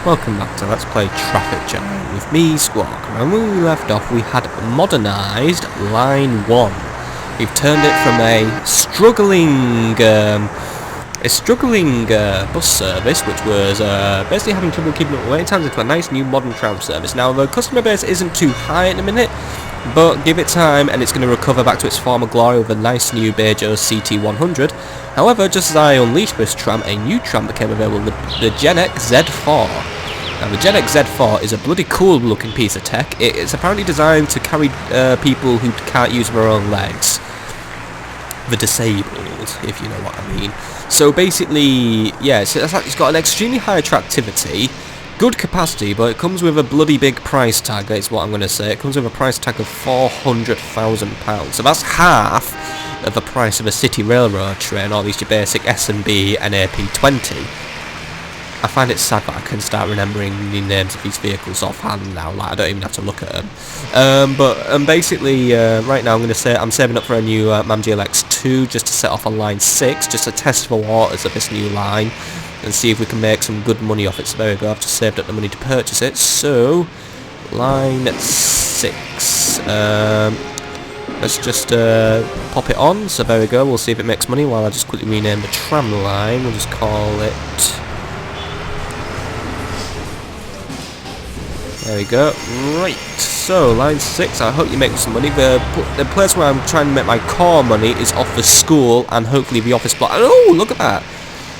Welcome back to Let's Play Traffic Jam with me, Squawk. And when we left off, we had modernised Line 1. We've turned it from a struggling bus service, which was basically having trouble keeping up with waiting times, into a nice new modern tram service. Now, the customer base isn't too high at the minute, but give it time and it's going to recover back to its former glory with a nice new Beijing CT100. However, just as I unleashed this tram, a new tram became available, the Gen X Z4. Now, the Gen X Z4 is a bloody cool looking piece of tech. It's apparently designed to carry people who can't use their own legs. The disabled, if you know what I mean. So basically, yeah, it's got an extremely high attractivity, good capacity, but it comes with a bloody big price tag, that's what I'm going to say. It comes with a price tag of £400,000. So that's half of the price of a city railroad train, or at least your basic S&B and AP20. I find it sad that I can start remembering the names of these vehicles offhand now, like I don't even have to look at them. Basically, right now I'm saving up for a new MAM GLX2 just to set off on line 6, just to test the waters of this new line and see if we can make some good money off it. So there we go, I've just saved up the money to purchase it. So, line 6, let's just pop it on. So there we go, we'll see if it makes money while I just quickly rename the tram line. We'll just call it... There we go. Right, so line 6, I hope you make some money. The place where I'm trying to make my core money is off the school and hopefully the office block. Oh, look at that.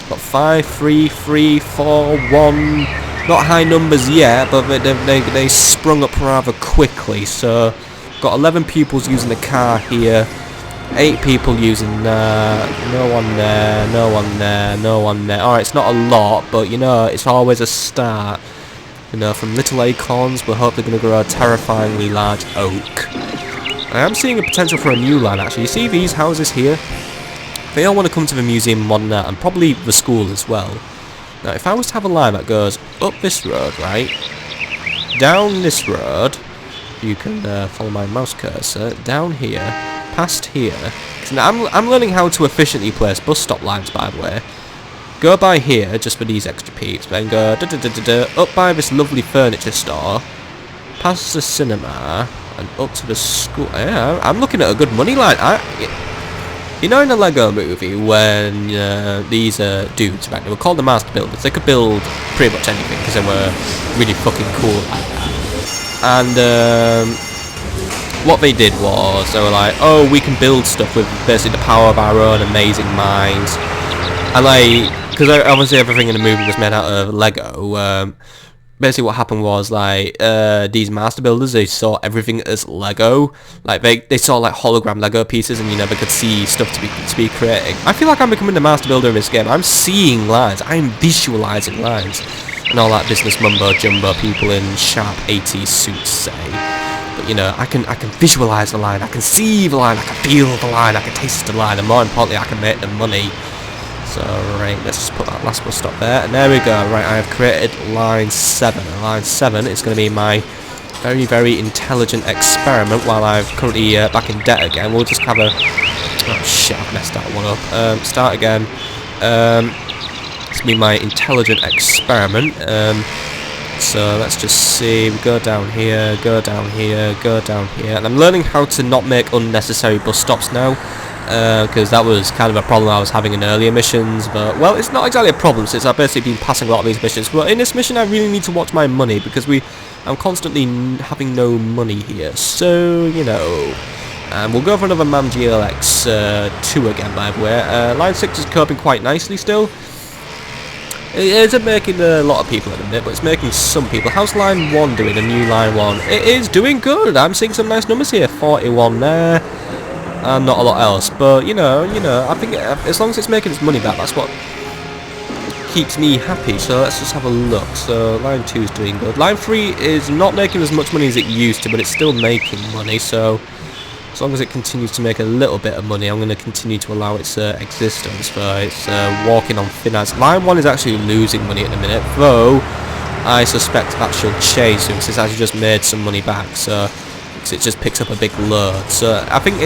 Got 5, 3, 3, 4, 1. Not high numbers yet, but they sprung up rather quickly. So, got 11 pupils using the car here. 8 people using no one there, no one there, no one there. Alright, it's not a lot, but you know, it's always a start. You know, from little acorns, we're hopefully going to grow a terrifyingly large oak. I am seeing a potential for a new line, actually. You see these houses here? They all want to come to the Museum of Modern Art, and probably the school as well. Now, if I was to have a line that goes up this road, right, down this road, you can follow my mouse cursor, down here, past here. Now, I'm learning how to efficiently place bus stop lines, by the way. Go by here, just for these extra peeps, then go up by this lovely furniture store, past the cinema, and up to the school. Yeah, I'm looking at a good money line. You know in the Lego movie, when these dudes, right, they were called the Master Builders, they could build pretty much anything, because they were really fucking cool like that. And what they did was, they were like, oh, we can build stuff with basically the power of our own amazing minds. And like, because obviously everything in the movie was made out of Lego, basically what happened was, like, these master builders, they saw everything as Lego. Like, they saw, like, hologram Lego pieces, and, you know, they could see stuff to be creating. I feel like I'm becoming the master builder in this game. I'm seeing lines. I'm visualising lines. And all that business mumbo-jumbo people in sharp 80s suits say. But, you know, I can visualise the line. I can see the line. I can feel the line. I can taste the line. And more importantly, I can make the money. So, right, let's just put that last bus stop there, and there we go. Right, I have created line 7. And line 7 is going to be my very, very intelligent experiment while I'm currently back in debt again. We'll just have a... Oh, shit, I've messed that one up. Start again. It's going to be my intelligent experiment. So, let's just see. We go down here, go down here, go down here. And I'm learning how to not make unnecessary bus stops now. Because that was kind of a problem I was having in earlier missions, but, well, it's not exactly a problem since I've basically been passing a lot of these missions, but in this mission I really need to watch my money, because I'm constantly having no money here, so, you know, we'll go for another MAM GLX2 again, by the way. Line 6 is coping quite nicely still. It isn't making a lot of people at the minute, but it's making some people. How's line 1 doing, the new line 1? It is doing good. I'm seeing some nice numbers here. 41 there. And not a lot else, but you know, I think as long as it's making its money back, that's what keeps me happy. So let's just have a look. So line 2 is doing good. Line 3 is not making as much money as it used to, but it's still making money. So as long as it continues to make a little bit of money, I'm going to continue to allow its existence. For it's walking on thin ice. Line 1 is actually losing money at the minute, though I suspect that she'll change soon, since it's actually just made some money back. So. It just picks up a big load, so I think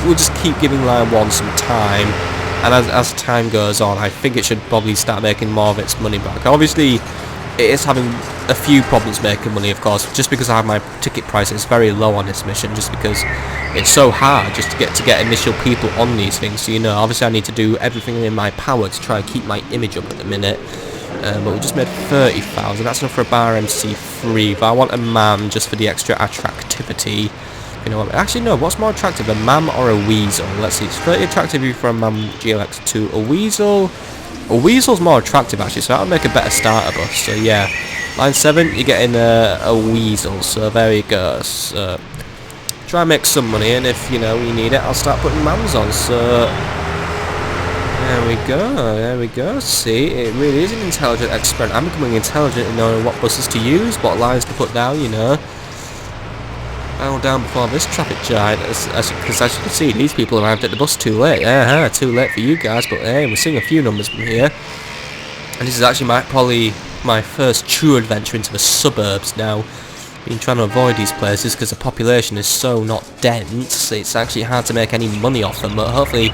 we'll just keep giving line 1 some time, and as time goes on, I think it should probably start making more of its money back. Obviously, it is having a few problems making money, of course, just because I have my ticket price is very low on this mission, just because it's so hard just to get initial people on these things. So, you know, obviously I need to do everything in my power to try and keep my image up at the minute. But we just made 30,000. That's enough for a bar MC3. But I want a man just for the extra attractivity. You know what? Actually, no. What's more attractive, a mam or a weasel? Let's see. It's 30 attractive for a mam GLX2. A weasel. A weasel's more attractive actually, so that'll make a better starter bus. So yeah, line 7, you're getting a weasel. So there you go. So try and make some money, and if you know you need it, I'll start putting mams on. So there we go. There we go. See, it really is an intelligent experiment. I'm becoming intelligent in knowing what buses to use, what lines to put down. You know. Bow down before this traffic giant, because as you can see, these people arrived at the bus too late. Too late for you guys, but hey, we're seeing a few numbers from here. And this is actually probably my first true adventure into the suburbs now. Been trying to avoid these places because the population is so not dense, it's actually hard to make any money off them, but hopefully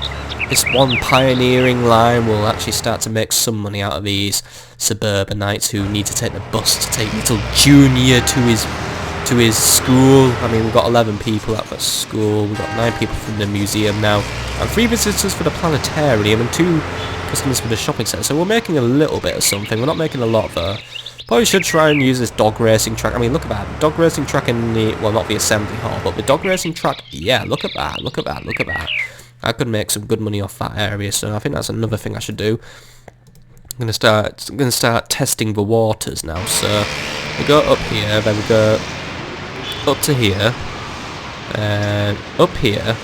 this one pioneering line will actually start to make some money out of these suburbanites who need to take the bus to take little Junior to his school. I mean, we've got 11 people at the school, we've got 9 people from the museum now, and 3 visitors for the planetarium, and 2 customers for the shopping centre, so we're making a little bit of something. We're not making a lot though. Probably should try and use this dog racing track. I mean, look at that. Dog racing track in the, well, not the assembly hall, but the dog racing track, yeah, look at that, look at that, look at that. I could make some good money off that area, so I think that's another thing I should do. I'm gonna start testing the waters now, so we go up here, then we go up to here, and up here,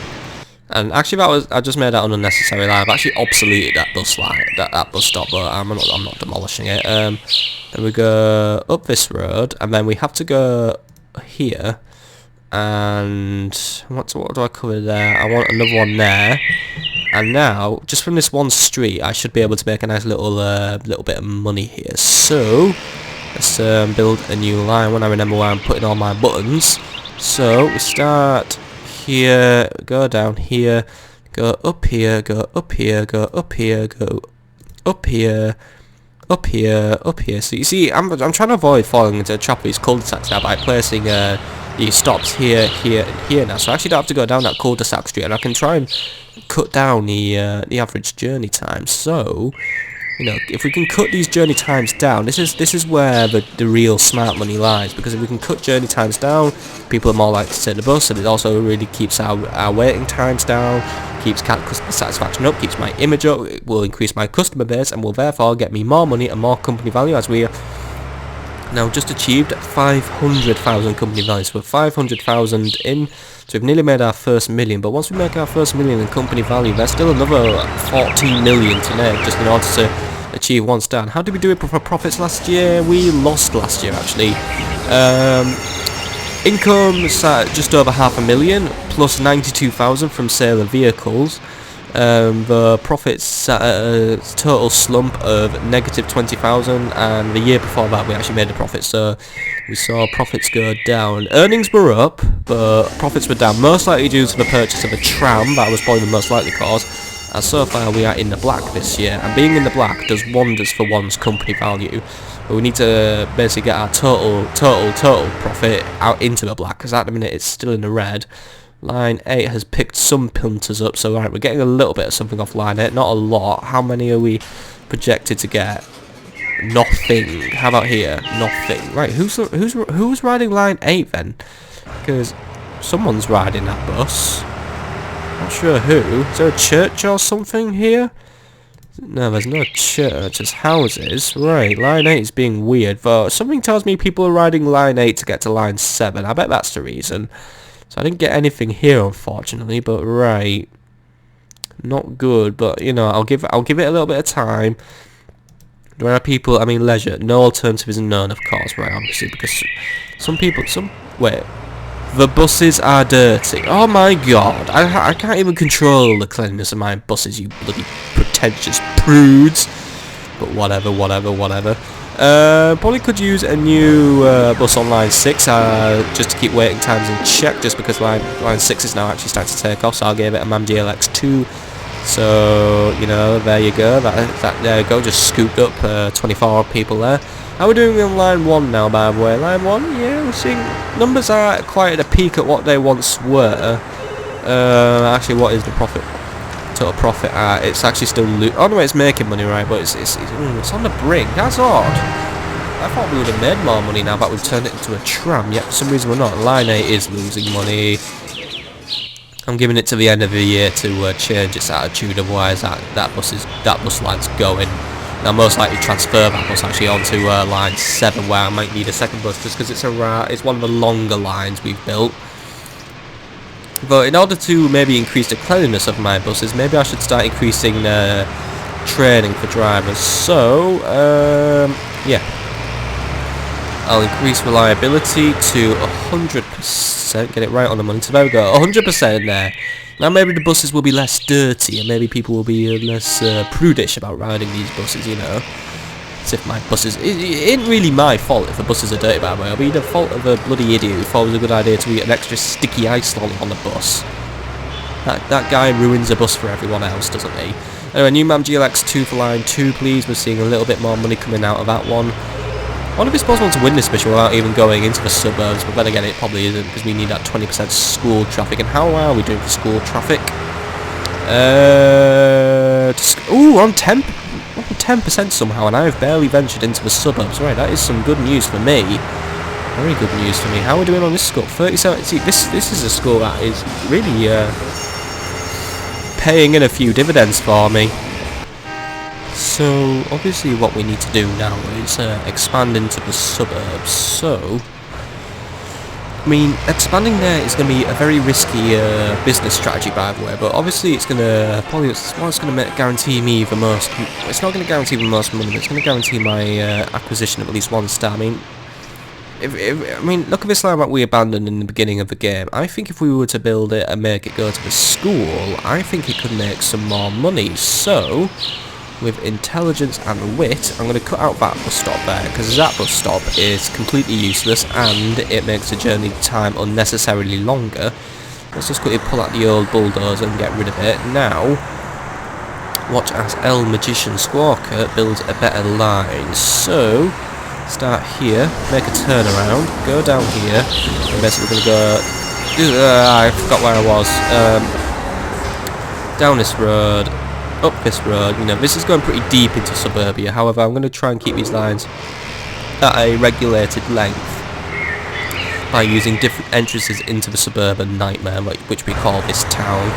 and actually I just made that an unnecessary line. I've actually obsoleted that bus line, that bus stop, but I'm not demolishing it. Then we go up this road, and then we have to go here, and what do I cover there? I want another one there, and now just from this one street, I should be able to make a nice little bit of money here. So let's build a new line when I remember where I'm putting all my buttons. So we start here, go down here, go up here, go up here, go up here, go up here, up here, up here. So you see, I'm trying to avoid falling into a trap of these cul-de-sacs now by placing these stops here, here, and here now. So I actually don't have to go down that cul-de-sac street, and I can try and cut down the average journey time. So, you know, if we can cut these journey times down, this is where the real smart money lies. Because if we can cut journey times down, people are more likely to take the bus, and it also really keeps our waiting times down, keeps customer satisfaction up, keeps my image up, it will increase my customer base, and will therefore get me more money and more company value, as we now just achieved 500,000 company value. So we're 500,000 in, so we've nearly made our first million. But once we make our first million in company value, there's still another 14 million to make just in order to achieve 1 star. And how did we do it for profits last year? We lost last year actually. Income sat at just over 500,000 plus 92,000 from sale of vehicles. The profits sat at a total slump of negative 20,000, and the year before that we actually made a profit, so we saw profits go down. Earnings were up, but profits were down, most likely due to the purchase of a tram. That was probably the most likely cause, and so far we are in the black this year, and being in the black does wonders for one's company value. But we need to basically get our total profit out into the black, because at the minute it's still in the red. Line 8 has picked some punters up, so right, we're getting a little bit of something off line 8, not a lot. How many are we projected to get? Nothing. How about here? Nothing. Right, who's riding line 8 then? Because someone's riding that bus. Not sure who. Is there a church or something here? No, there's no church, it's houses. Right, line 8 is being weird, but something tells me people are riding line 8 to get to line 7. I bet that's the reason. So I didn't get anything here, unfortunately, but right, not good. But you know, I'll give it a little bit of time. There are people, I mean, leisure. No alternative is known, of course, right? Obviously, because wait, the buses are dirty. Oh my god, I can't even control the cleanliness of my buses, you bloody pretentious prudes. But whatever. Probably could use a new bus on line 6 just to keep waiting times in check, just because line 6 is now actually starting to take off, so I'll give it a MAM DLX2 So, you know, there you go. There you go. Just scooped up 24 people there. How are we doing in line 1 now, by the way? Line 1, yeah, we're seeing numbers are quite at a peak at what they once were. Actually, what is the profit? Total profit? It's actually still oh no, it's making money, right? But it's on the brink. That's odd. I thought we would have made more money now that we've turned it into a tram. Yet for some reason we're not. Line 8 is losing money. I'm giving it to the end of the year to change its attitude. Otherwise, that bus line's going. I'll most likely transfer that bus actually onto line 7, where I might need a second bus, just because it's one of the longer lines we've built. But in order to maybe increase the cleanliness of my buses, maybe I should start increasing training for drivers. So, yeah. I'll increase reliability to 100%, get it right on the money. So there we go, 100% there. Now maybe the buses will be less dirty, and maybe people will be less prudish about riding these buses, you know. As if my buses... It ain't really my fault if the buses are dirty, by the way. It'll be the fault of a bloody idiot who thought it was a good idea to eat an extra sticky ice lolly on the bus. That guy ruins a bus for everyone else, doesn't he? Anyway, new MAM GLX 2 for line 2, please. We're seeing a little bit more money coming out of that one. I wonder if it's possible to win this mission without even going into the suburbs, but then again it probably isn't, because we need that 20% school traffic. And how are we doing for school traffic? Ooh, we're on 10% somehow, and I have barely ventured into the suburbs. Right, that is some good news for me. Very good news for me. How are we doing on this school? 37. See, this is a school that is really paying in a few dividends for me. So, obviously what we need to do now is expand into the suburbs. So, I mean, expanding there is going to be a very risky business strategy, by the way, but obviously it's going to, probably, it's going to guarantee me the most, it's not going to guarantee the most money, but it's going to guarantee my acquisition of at least 1 star. I mean, I mean, look at this line that we abandoned in the beginning of the game. I think if we were to build it and make it go to the school, I think it could make some more money. So, with intelligence and wit, I'm going to cut out that bus stop there, because that bus stop is completely useless and it makes the journey time unnecessarily longer. Let's just quickly pull out the old bulldozer and get rid of it. Now, watch as El Magician Squawker builds a better line. So, start here, make a turn around, go down here, and basically we're going to go... I forgot where I was. Down this road, up this road. You know, this is going pretty deep into suburbia. However, I'm going to try and keep these lines at a regulated length by using different entrances into the suburban nightmare, which we call this town.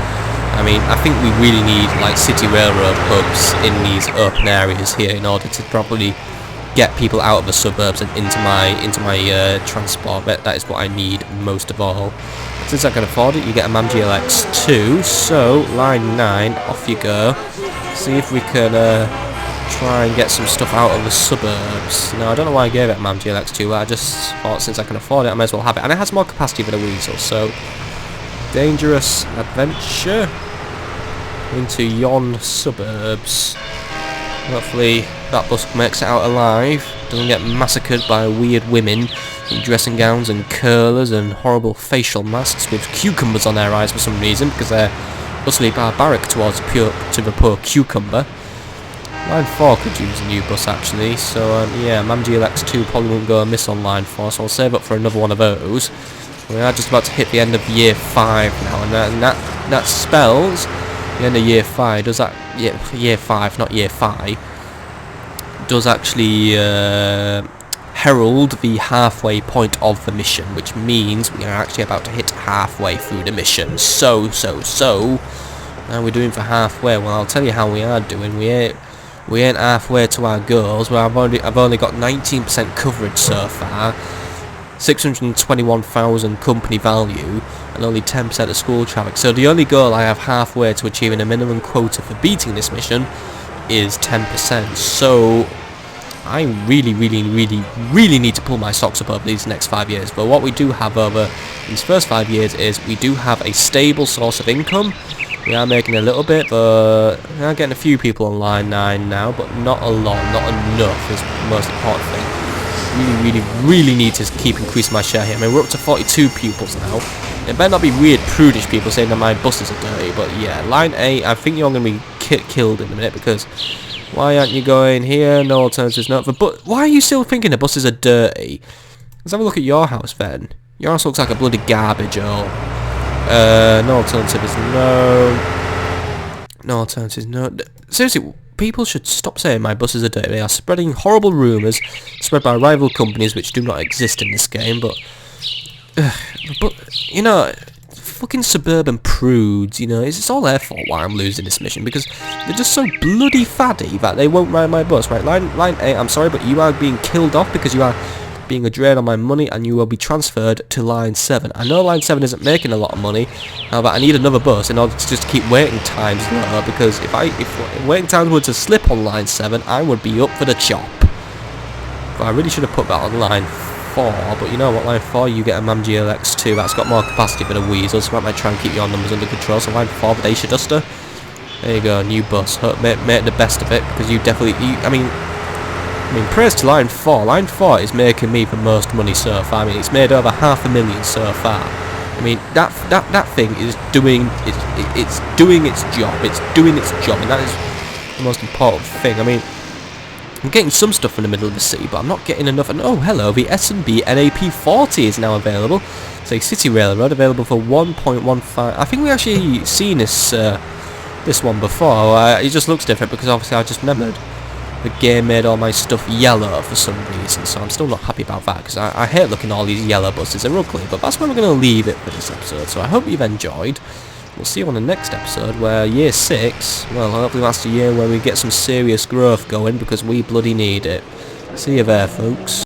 I mean, I think we really need like city railroad hubs in these open areas here in order to properly get people out of the suburbs and into my transport. That is what I need most of all. Since I can afford it, you get a MAM GLX 2. So line 9, off you go. See if we can try and get some stuff out of the suburbs. Now, I don't know why I gave it a MAM GLX 2. I just thought since I can afford it, I may as well have it. And it has more capacity than a Weasel. So dangerous adventure into yon suburbs. Hopefully that bus makes it out alive, doesn't get massacred by weird women in dressing gowns and curlers and horrible facial masks with cucumbers on their eyes for some reason, because they're utterly barbaric to the poor cucumber. Line 4 could use a new bus actually, so yeah, MAM GLX 2 probably won't go amiss on line 4, so I'll save up for another one of those. We are just about to hit the end of year 5 now, and that spells the end of year 5. Does that year 5, not year 5, does actually herald the halfway point of the mission, which means we are actually about to hit halfway through the mission. So how we're doing for halfway. Well, I'll tell you how we are doing. We ain't halfway to our goals. Well, I've only got 19% coverage so far, 621,000 company value, and only 10% of school traffic. So the only goal I have halfway to achieving a minimum quota for beating this mission is 10%. So I really need to pull my socks up over these next 5 years. But what we do have over these first 5 years is we do have a stable source of income. We are making a little bit, but we are getting a few people on line 9 now, but not a lot, not enough is the most important thing. Really need to keep increasing my share here. I mean, we're up to 42 pupils now. It better not be weird prudish people saying that my buses are dirty, but yeah, line 8, I think you're going to be killed in a minute, because why aren't you going here? No alternatives, no. But why are you still thinking the buses are dirty? Let's have a look at your house then. Your house looks like a bloody garbage hole. No alternatives, no. No alternatives, no. Seriously, people should stop saying my buses are dirty. They are spreading horrible rumours, spread by rival companies which do not exist in this game, but you know, fucking suburban prudes, you know, it's all their fault why I'm losing this mission, because they're just so bloody faddy that they won't ride my bus. Right, line 8, I'm sorry, but you are being killed off because you are being a drain on my money, and you will be transferred to line 7. I know line 7 isn't making a lot of money, but I need another bus in order to just keep waiting times lower, because if waiting times were to slip on line 7, I would be up for the chop. But I really should have put that on line 4, but you know what, line 4, you get a MAM GLX2, that's got more capacity for the weasels, so that might try and keep your numbers under control. So line 4, the Dacia Duster, there you go, new bus, make the best of it, because you definitely, I mean, praise to line 4, line 4 is making me the most money so far. I mean, it's made over $500,000 so far. I mean, that thing is doing, it's doing its job, and that is the most important thing. I mean, I'm getting some stuff in the middle of the city, but I'm not getting enough. And oh, hello, the S&B NAP40 is now available. It's a city railroad available for 1.15. I think we actually seen this one before. It just looks different because obviously I just remembered the game made all my stuff yellow for some reason, so I'm still not happy about that, because I hate looking at all these yellow buses. They're ugly, but that's where we're going to leave it for this episode. So I hope you've enjoyed. We'll see you on the next episode, where year 6, well, hopefully that's the year where we get some serious growth going, because we bloody need it. See you there, folks.